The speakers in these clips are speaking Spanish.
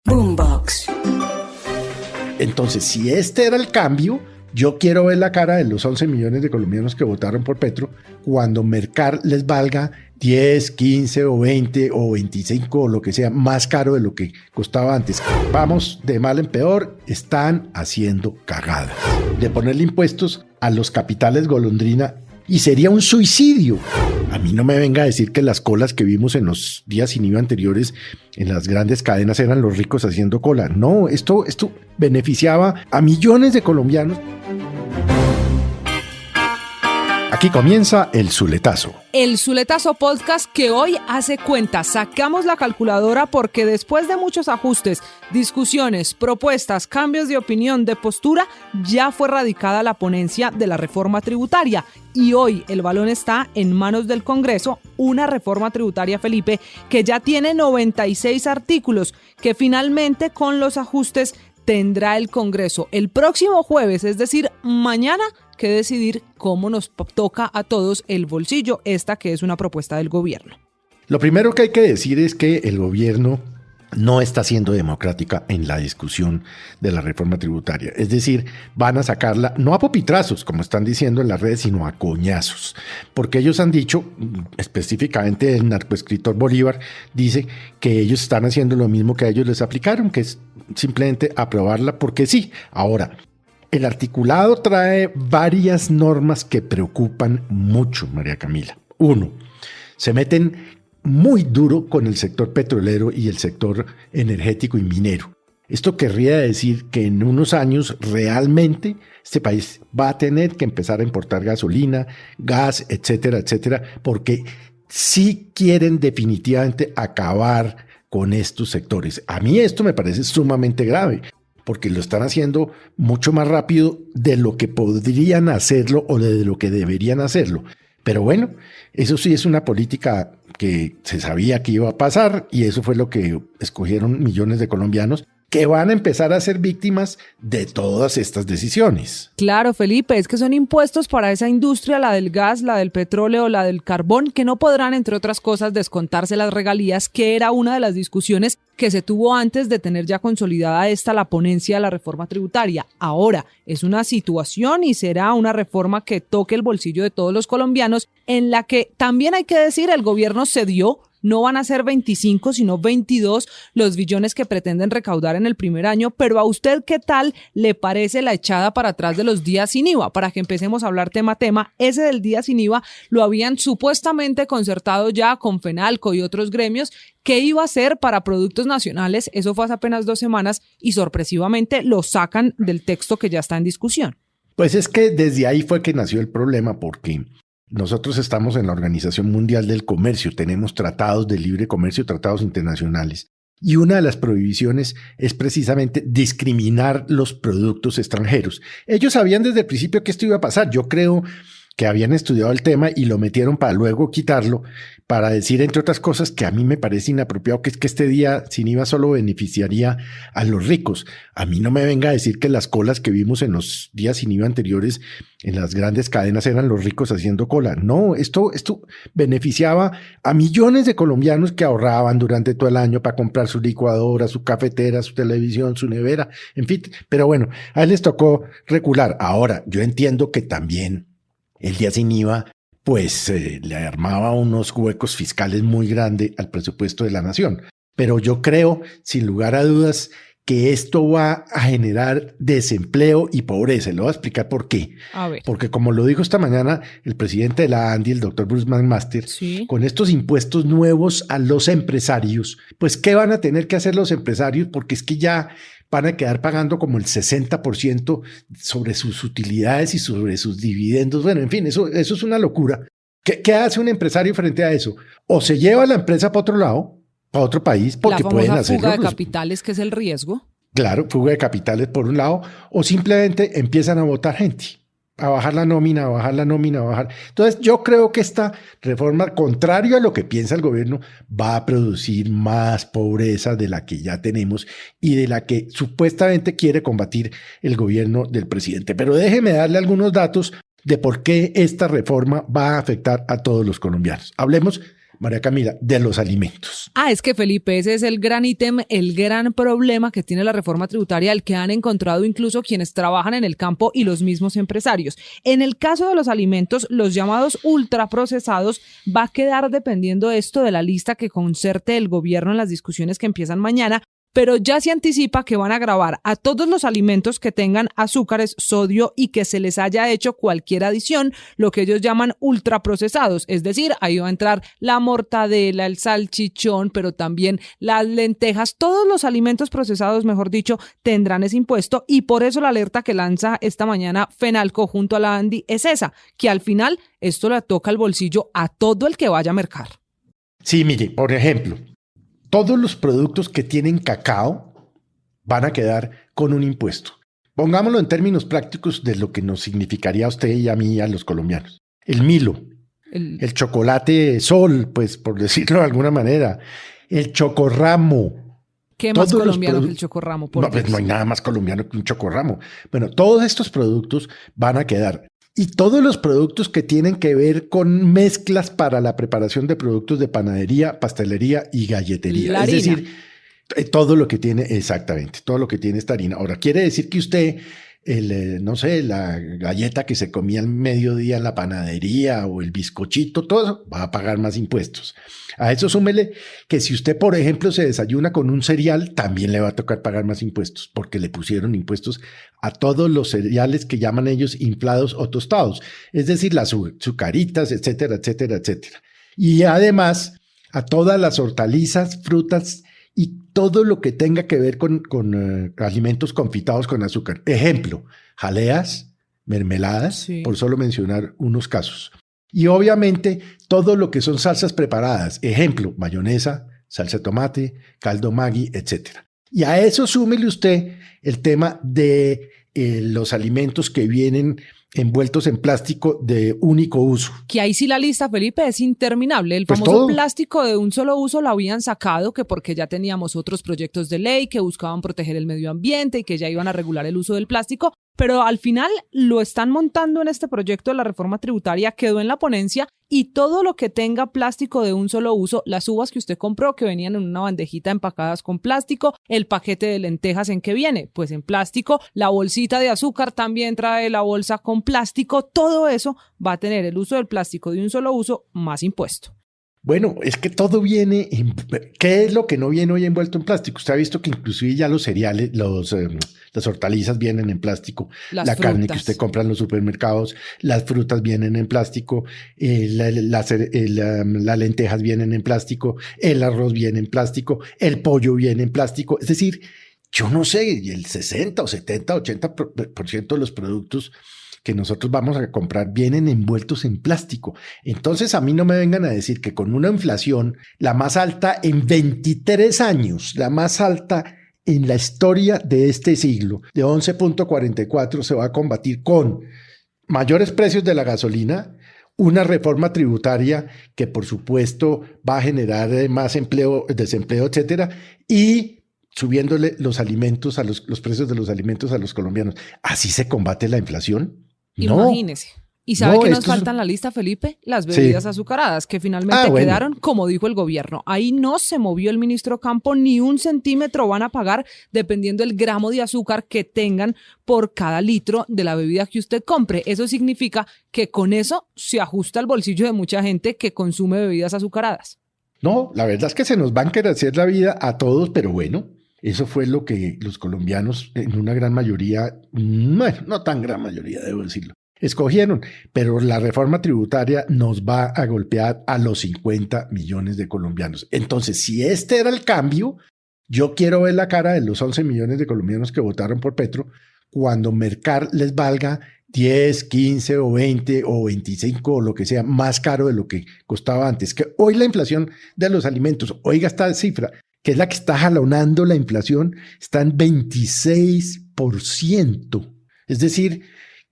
Boombox. Entonces, si este era el cambio, yo quiero ver la cara de los 11 millones de colombianos que votaron por Petro cuando Mercar les valga 10, 15 o 20 o 25 o lo que sea más caro de lo que costaba antes. Vamos de mal en peor, están haciendo cagadas. De ponerle impuestos a los capitales golondrina y sería un suicidio. A mí no me venga a decir que las colas que vimos en los días sin IVA anteriores en las grandes cadenas eran los ricos haciendo cola. No, esto beneficiaba a millones de colombianos. Aquí comienza El Zuletazo. El Zuletazo Podcast que hoy hace cuenta. Sacamos la calculadora porque después de muchos ajustes, discusiones, propuestas, cambios de opinión, de postura, ya fue radicada la ponencia de la reforma tributaria. Y hoy el balón está en manos del Congreso, una reforma tributaria, Felipe, que ya tiene 96 artículos, que finalmente con los ajustes tendrá el Congreso el próximo jueves, es decir, mañana, que decidir cómo nos toca a todos el bolsillo, esta que es una propuesta del gobierno. Lo primero que hay que decir es que el gobierno no está siendo democrática en la discusión de la reforma tributaria. Es decir, van a sacarla no a popitrazos, como están diciendo en las redes, sino a coñazos. Porque ellos han dicho, específicamente el narcoescritor Bolívar, dice que ellos están haciendo lo mismo que a ellos les aplicaron, que es simplemente aprobarla porque sí. Ahora, el articulado trae varias normas que preocupan mucho, María Camila. Uno, se meten muy duro con el sector petrolero y el sector energético y minero. Esto querría decir que en unos años realmente este país va a tener que empezar a importar gasolina, gas, etcétera, etcétera, porque sí quieren definitivamente acabar con estos sectores. A mí esto me parece sumamente grave, porque lo están haciendo mucho más rápido de lo que podrían hacerlo o de lo que deberían hacerlo. Pero bueno, eso sí es una política que se sabía que iba a pasar y eso fue lo que escogieron millones de colombianos que van a empezar a ser víctimas de todas estas decisiones. Claro, Felipe, es que son impuestos para esa industria, la del gas, la del petróleo, la del carbón, que no podrán, entre otras cosas, descontarse las regalías, que era una de las discusiones que se tuvo antes de tener ya consolidada la ponencia de la reforma tributaria. Ahora es una situación y será una reforma que toque el bolsillo de todos los colombianos, en la que también hay que decir el gobierno cedió. No van a ser 25, sino 22 los billones que pretenden recaudar en el primer año, pero ¿a usted qué tal le parece la echada para atrás de los días sin IVA? Para que empecemos a hablar tema a tema, ese del día sin IVA lo habían supuestamente concertado ya con FENALCO y otros gremios. ¿Qué iba a ser para productos nacionales? Eso fue hace apenas 2 semanas y sorpresivamente lo sacan del texto que ya está en discusión. Pues es que desde ahí fue que nació el problema, porque nosotros estamos en la Organización Mundial del Comercio, tenemos tratados de libre comercio, tratados internacionales, y una de las prohibiciones es precisamente discriminar los productos extranjeros. Ellos sabían desde el principio que esto iba a pasar. Yo creo que habían estudiado el tema y lo metieron para luego quitarlo, para decir, entre otras cosas, que a mí me parece inapropiado, que es que este día sin IVA solo beneficiaría a los ricos. A mí no me venga a decir que las colas que vimos en los días sin IVA anteriores en las grandes cadenas eran los ricos haciendo cola. No, esto beneficiaba a millones de colombianos que ahorraban durante todo el año para comprar su licuadora, su cafetera, su televisión, su nevera, en fin. Pero bueno, a él les tocó recular. Ahora, yo entiendo que también el día sin IVA, pues le armaba unos huecos fiscales muy grandes al presupuesto de la nación. Pero yo creo, sin lugar a dudas, que esto va a generar desempleo y pobreza. Le voy a explicar por qué. A ver. Porque como lo dijo esta mañana el presidente de la ANDI, el doctor Bruce McMaster, Sí. con estos impuestos nuevos a los empresarios, pues ¿qué van a tener que hacer los empresarios? Porque es que ya van a quedar pagando como el 60% sobre sus utilidades y sobre sus dividendos. Bueno, en fin, eso es una locura. ¿Qué hace un empresario frente a eso? O se lleva la empresa para otro lado, para otro país, porque pueden La famosa hacerlo. fuga de capitales, que es el riesgo. Claro, fuga de capitales por un lado, o simplemente empiezan a votar gente, a bajar la nómina, a bajar la nómina, a bajar. Entonces yo creo que esta reforma, contrario a lo que piensa el gobierno, va a producir más pobreza de la que ya tenemos y de la que supuestamente quiere combatir el gobierno del presidente. Pero déjeme darle algunos datos de por qué esta reforma va a afectar a todos los colombianos. Hablemos María Camila, de los alimentos. Es que Felipe, ese es el gran ítem, el gran problema que tiene la reforma tributaria, el que han encontrado incluso quienes trabajan en el campo y los mismos empresarios. En el caso de los alimentos, los llamados ultraprocesados, va a quedar dependiendo esto de la lista que concerte el gobierno en las discusiones que empiezan mañana, pero ya se anticipa que van a gravar a todos los alimentos que tengan azúcares, sodio y que se les haya hecho cualquier adición, lo que ellos llaman ultraprocesados. Es decir, ahí va a entrar la mortadela, el salchichón, pero también las lentejas. Todos los alimentos procesados, mejor dicho, tendrán ese impuesto y por eso la alerta que lanza esta mañana Fenalco junto a la ANDI es esa, que al final esto le toca el bolsillo a todo el que vaya a mercar. Sí, mire, por ejemplo, todos los productos que tienen cacao van a quedar con un impuesto. Pongámoslo en términos prácticos de lo que nos significaría a usted y a mí, a los colombianos. El Milo, el chocolate Sol, pues por decirlo de alguna manera, el chocorramo. ¿Qué más colombiano que el chocorramo? No, pues no hay nada más colombiano que un chocorramo. Bueno, todos estos productos van a quedar. Y todos los productos que tienen que ver con mezclas para la preparación de productos de panadería, pastelería y galletería. La es harina. decir, todo lo que tiene, exactamente, todo lo que tiene esta harina. Ahora, quiere decir que usted, no sé, la galleta que se comía al mediodía en la panadería o el bizcochito, todo eso va a pagar más impuestos. A eso súmele que si usted, por ejemplo, se desayuna con un cereal, también le va a tocar pagar más impuestos, porque le pusieron impuestos a todos los cereales que llaman ellos inflados o tostados, es decir, las azucaritas, etcétera, etcétera, etcétera. Y además a todas las hortalizas, frutas y todo lo que tenga que ver con alimentos confitados con azúcar. Ejemplo, jaleas, mermeladas, sí, por solo mencionar unos casos. Y obviamente todo lo que son salsas preparadas, ejemplo, mayonesa, salsa de tomate, caldo Maggi, etc. Y a eso súmele usted el tema de los alimentos que vienen envueltos en plástico de único uso. Que ahí sí la lista, Felipe, es interminable. El famoso todo. Plástico de un solo uso lo habían sacado, que porque ya teníamos otros proyectos de ley que buscaban proteger el medio ambiente y que ya iban a regular el uso del plástico, pero al final lo están montando en este proyecto de la reforma tributaria, quedó en la ponencia y todo lo que tenga plástico de un solo uso, las uvas que usted compró que venían en una bandejita empacadas con plástico, el paquete de lentejas en que viene, pues en plástico, la bolsita de azúcar también trae la bolsa con plástico, todo eso va a tener el uso del plástico de un solo uso más impuesto. Bueno, es que todo viene, ¿qué es lo que no viene hoy envuelto en plástico? Usted ha visto que inclusive ya los cereales, las hortalizas vienen en plástico, la carne que usted compra en los supermercados, las frutas vienen en plástico, las lentejas vienen en plástico, el arroz viene en plástico, el pollo viene en plástico, es decir, yo no sé, el 60 o 70, 80% de los productos que nosotros vamos a comprar vienen envueltos en plástico. Entonces a mí no me vengan a decir que con una inflación, la más alta en 23 años, la más alta en la historia de este siglo, de 11.44, se va a combatir con mayores precios de la gasolina, una reforma tributaria que por supuesto va a generar más empleo, desempleo, etcétera, y subiéndole los alimentos a los precios de los alimentos a los colombianos. ¿Así se combate la inflación? Imagínese. ¿Y sabe qué nos falta en la lista, Felipe? Las bebidas azucaradas, que finalmente quedaron como dijo el gobierno. Ahí no se movió el ministro Campo, ni un centímetro van a pagar dependiendo del gramo de azúcar que tengan por cada litro de la bebida que usted compre. Eso significa que con eso se ajusta el bolsillo de mucha gente que consume bebidas azucaradas. No, la verdad es que se nos va a encarecer la vida a todos, pero bueno. Eso fue lo que los colombianos, en una gran mayoría, bueno, no tan gran mayoría, debo decirlo, escogieron. Pero la reforma tributaria nos va a golpear a los 50 millones de colombianos. Entonces, si este era el cambio, yo quiero ver la cara de los 11 millones de colombianos que votaron por Petro cuando mercar les valga 10, 15 o 20 o 25 o lo que sea más caro de lo que costaba antes. Que hoy la inflación de los alimentos, oiga esta cifra, que es la que está jalonando la inflación, está en 26%. Es decir,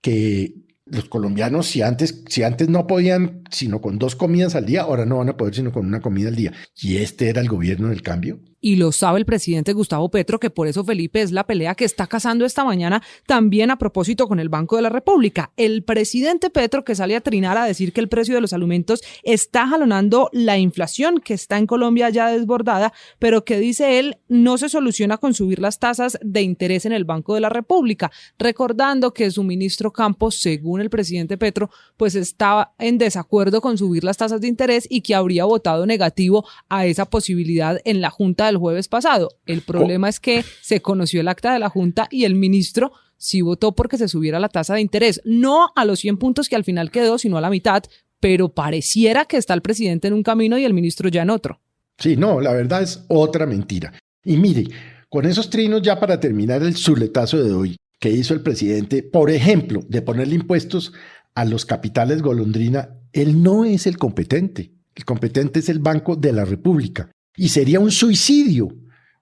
que los colombianos, si antes no podían sino con 2 comidas al día, ahora no van a poder sino con una comida al día. ¿Y este era el gobierno del cambio? Y lo sabe el presidente Gustavo Petro, que por eso, Felipe, es la pelea que está cazando esta mañana también a propósito con el Banco de la República. El presidente Petro, que sale a trinar a decir que el precio de los alimentos está jalonando la inflación que está en Colombia ya desbordada, pero que dice él no se soluciona con subir las tasas de interés en el Banco de la República, recordando que su ministro Campos, según el presidente Petro, pues estaba en desacuerdo con subir las tasas de interés y que habría votado negativo a esa posibilidad en la Junta el jueves pasado. El problema es que se conoció el acta de la Junta y el ministro sí votó porque se subiera la tasa de interés, no a los 100 puntos que al final quedó, sino a la mitad, pero pareciera que está el presidente en un camino y el ministro ya en otro. Sí, no, la verdad es otra mentira. Y mire, con esos trinos ya para terminar el chuletazo de hoy que hizo el presidente, por ejemplo, de ponerle impuestos a los capitales golondrina, él no es el competente es el Banco de la República. Y sería un suicidio,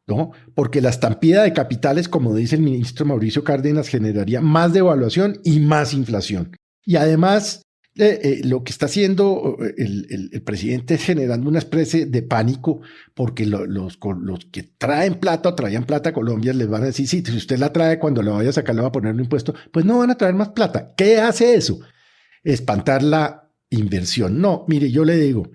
¿no? Porque la estampida de capitales, como dice el ministro Mauricio Cárdenas, generaría más devaluación y más inflación. Y además, lo que está haciendo el presidente es generando una especie de pánico, porque los que traen plata o traían plata a Colombia les van a decir, sí, si usted la trae, cuando la vaya a sacar le va a poner un impuesto, pues no van a traer más plata. ¿Qué hace eso? Espantar la inversión. No, mire, yo le digo,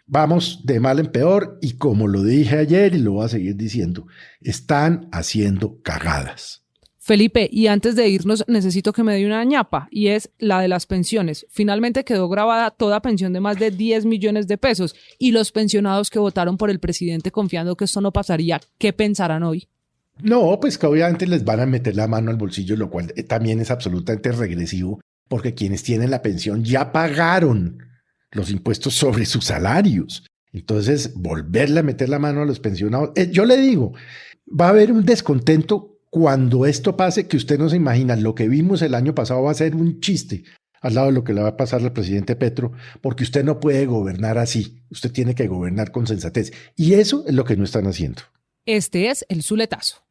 vamos de mal en peor y como lo dije ayer y lo voy a seguir diciendo, están haciendo cagadas. Felipe, y antes de irnos necesito que me dé una ñapa y es la de las pensiones. Finalmente quedó grabada toda pensión de más de 10 millones de pesos y los pensionados que votaron por el presidente confiando que esto no pasaría, ¿qué pensarán hoy? No, pues que obviamente les van a meter la mano al bolsillo, lo cual también es absolutamente regresivo porque quienes tienen la pensión ya pagaron los impuestos sobre sus salarios. Entonces, volverle a meter la mano a los pensionados. Yo le digo, va a haber un descontento cuando esto pase que usted no se imagina. Lo que vimos el año pasado va a ser un chiste al lado de lo que le va a pasar al presidente Petro, porque usted no puede gobernar así. Usted tiene que gobernar con sensatez. Y eso es lo que no están haciendo. Este es el Zuletazo.